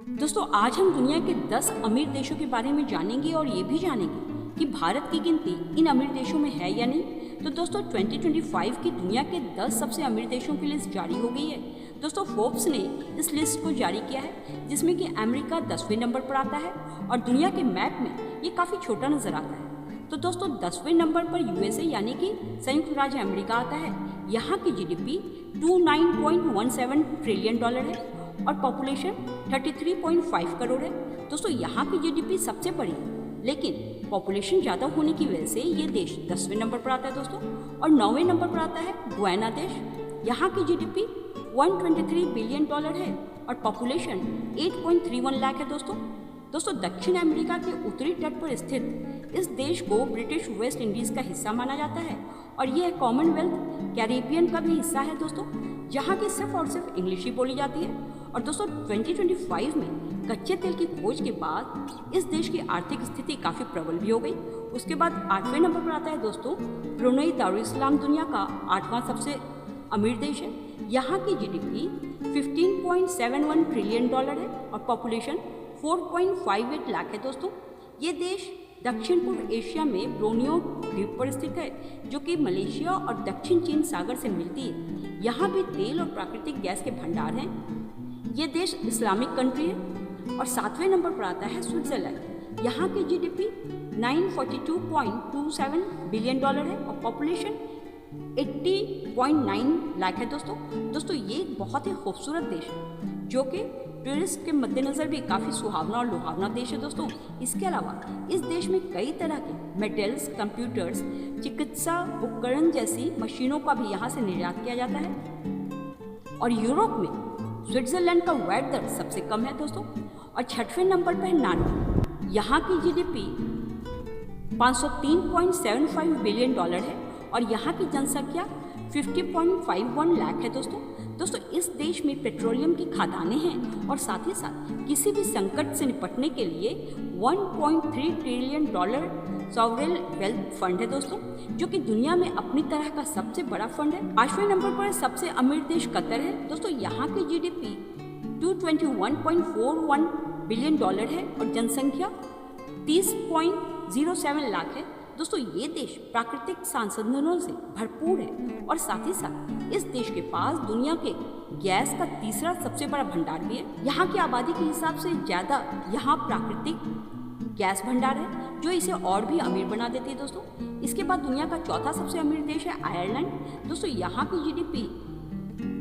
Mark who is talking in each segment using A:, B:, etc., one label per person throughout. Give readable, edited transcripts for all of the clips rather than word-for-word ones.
A: दोस्तों आज हम दुनिया के 10 अमीर देशों के बारे में जानेंगे और ये भी जानेंगे कि भारत की गिनती इन अमीर देशों में है या नहीं। तो दोस्तों 2025 की दुनिया के 10 सबसे अमीर देशों की लिस्ट जारी हो गई है। दोस्तों फोर्ब्स ने इस लिस्ट को जारी किया है जिसमें कि अमेरिका 10वें नंबर पर आता है और दुनिया के मैप में ये काफ़ी छोटा नज़र आता है। तो दोस्तों 10वें नंबर पर यूएसए यानी कि संयुक्त राज्य अमेरिका आता है। यहाँ की जीडीपी 29.17 ट्रिलियन डॉलर है और पॉपुलेशन 33.5 करोड़ है। दोस्तों यहाँ की जीडीपी सबसे बड़ी है, लेकिन पॉपुलेशन ज़्यादा होने की वजह से ये देश 10वें नंबर पर आता है दोस्तों। और 9वें नंबर पर आता है गुयाना देश। यहाँ की जीडीपी 123 बिलियन डॉलर है और पॉपुलेशन 8.31 लाख है दोस्तों दक्षिण अमेरिका के उत्तरी तट पर स्थित इस देश को ब्रिटिश वेस्ट इंडीज़ का हिस्सा माना जाता है और यह कॉमनवेल्थ कैरिबियन का भी हिस्सा है दोस्तों, जहाँ की सिर्फ और सिर्फ इंग्लिश ही बोली जाती है। और दोस्तों 2025 में कच्चे तेल की खोज के बाद इस देश की आर्थिक स्थिति काफ़ी प्रबल भी हो गई। उसके बाद 8वें नंबर पर आता है दोस्तों ब्रुनेई दारुल-इस्लाम, दुनिया का 8वां सबसे अमीर देश है। यहाँ की जीडीपी 15.71 ट्रिलियन डॉलर है और पॉपुलेशन 4.58 लाख है दोस्तों। ये देश दक्षिण पूर्व एशिया में बोर्नियो द्वीप पर स्थित है, जो कि मलेशिया और दक्षिण चीन सागर से मिलती है। यहाँ भी तेल और प्राकृतिक गैस के भंडार हैं। ये देश इस्लामिक कंट्री है। और 7वें नंबर पर आता है स्विट्जरलैंड। यहाँ की जीडीपी 942.27 बिलियन डॉलर है और पॉपुलेशन 80.9 लाख है दोस्तों ये एक बहुत ही खूबसूरत देश है, जो कि टूरिस्ट के मद्देनज़र भी काफ़ी सुहावना और लुभावना देश है दोस्तों। इसके अलावा इस देश में कई तरह के मेटल्स, कंप्यूटर्स, चिकित्सा उपकरण जैसी मशीनों का भी यहाँ से निर्यात किया जाता है। और यूरोप में स्विट्जरलैंड का वैट दर सबसे कम है दोस्तों। और 6वें नंबर पर है नॉर्वे। यहाँ की जीडीपी 503.75 बिलियन डॉलर है और यहाँ की जनसंख्या 50.51 लाख है दोस्तों इस देश में पेट्रोलियम की खदानें हैं और साथ ही साथ किसी भी संकट से निपटने के लिए 1.3 trillion dollar sovereign wealth fund है दोस्तों, जो कि दुनिया में अपनी तरह का सबसे बड़ा फंड है। 5वें नंबर पर सबसे अमीर देश कतर है दोस्तों। यहाँ की जीडीपी 221.41 बिलियन डॉलर है और जनसंख्या 30.07 लाख है दोस्तों। ये देश प्राकृतिक संसाधनों से भरपूर है और साथ ही साथ इस देश के पास दुनिया के गैस का तीसरा सबसे बड़ा भंडार भी है। यहाँ की आबादी के हिसाब से ज़्यादा यहाँ प्राकृतिक गैस भंडार है, जो इसे और भी अमीर बना देती है दोस्तों। इसके बाद दुनिया का चौथा सबसे अमीर देश है आयरलैंड। दोस्तों यहाँ की जीडीपी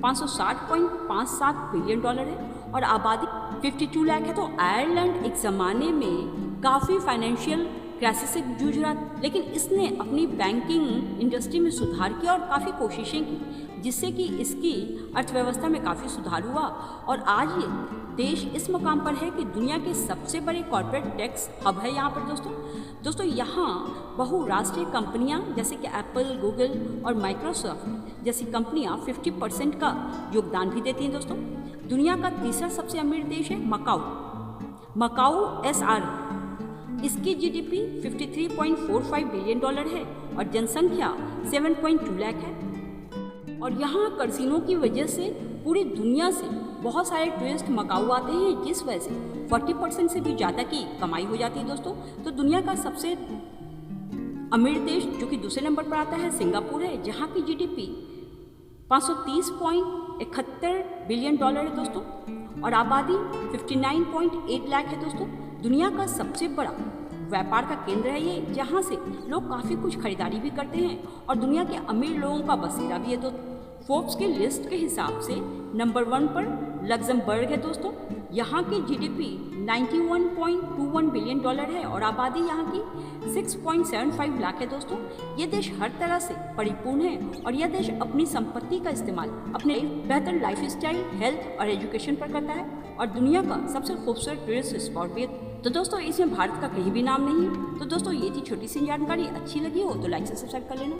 A: 560.57 बिलियन डॉलर है और आबादी 52 लाख है। तो आयरलैंड एक ज़माने में काफ़ी फाइनेंशियल क्राइसिस से जूझ रहा था, लेकिन इसने अपनी बैंकिंग इंडस्ट्री में सुधार किया और काफ़ी कोशिशें की, जिससे कि इसकी अर्थव्यवस्था में काफ़ी सुधार हुआ और आज ये देश इस मुकाम पर है कि दुनिया के सबसे बड़े कॉर्पोरेट टैक्स हब है यहाँ पर दोस्तों यहाँ बहुराष्ट्रीय कंपनियाँ जैसे कि एप्पल, गूगल और माइक्रोसॉफ्ट जैसी कंपनियाँ 50% का योगदान भी देती हैं दोस्तों। दुनिया का तीसरा सबसे अमीर देश है मकाऊ SR। इसकी जीडीपी 53.45 बिलियन डॉलर है और जनसंख्या 7.2 लाख है। और यहाँ कैसीनो की वजह से पूरी दुनिया से बहुत सारे टूरिस्ट मकाऊ आते हैं, जिस वजह से 40% से भी ज़्यादा की कमाई हो जाती है दोस्तों। तो दुनिया का सबसे अमीर देश जो कि दूसरे नंबर पर आता है सिंगापुर है, जहाँ की जीडीपी 530.71 बिलियन डॉलर है दोस्तों और आबादी 59.8 लाख है दोस्तों। दुनिया का सबसे बड़ा व्यापार का केंद्र है ये, जहाँ से लोग काफ़ी कुछ खरीदारी भी करते हैं और दुनिया के अमीर लोगों का बसेरा भी है दोस्तों। फोर्ब्स के लिस्ट के हिसाब से नंबर 1 पर लग्जमबर्ग है दोस्तों। यहाँ की जीडीपी 91.21 बिलियन डॉलर है और आबादी यहाँ की 6.75 लाख है दोस्तों। ये देश हर तरह से परिपूर्ण है और यह देश अपनी संपत्ति का इस्तेमाल अपने बेहतर लाइफस्टाइल, हेल्थ और एजुकेशन पर करता है और दुनिया का सबसे खूबसूरत टूरिस्ट स्पॉट भी है। तो दोस्तों इसमें भारत का कहीं भी नाम नहीं है। तो दोस्तों ये थी छोटी सी जानकारी, अच्छी लगी हो तो लाइक से सब्सक्राइब कर लेना।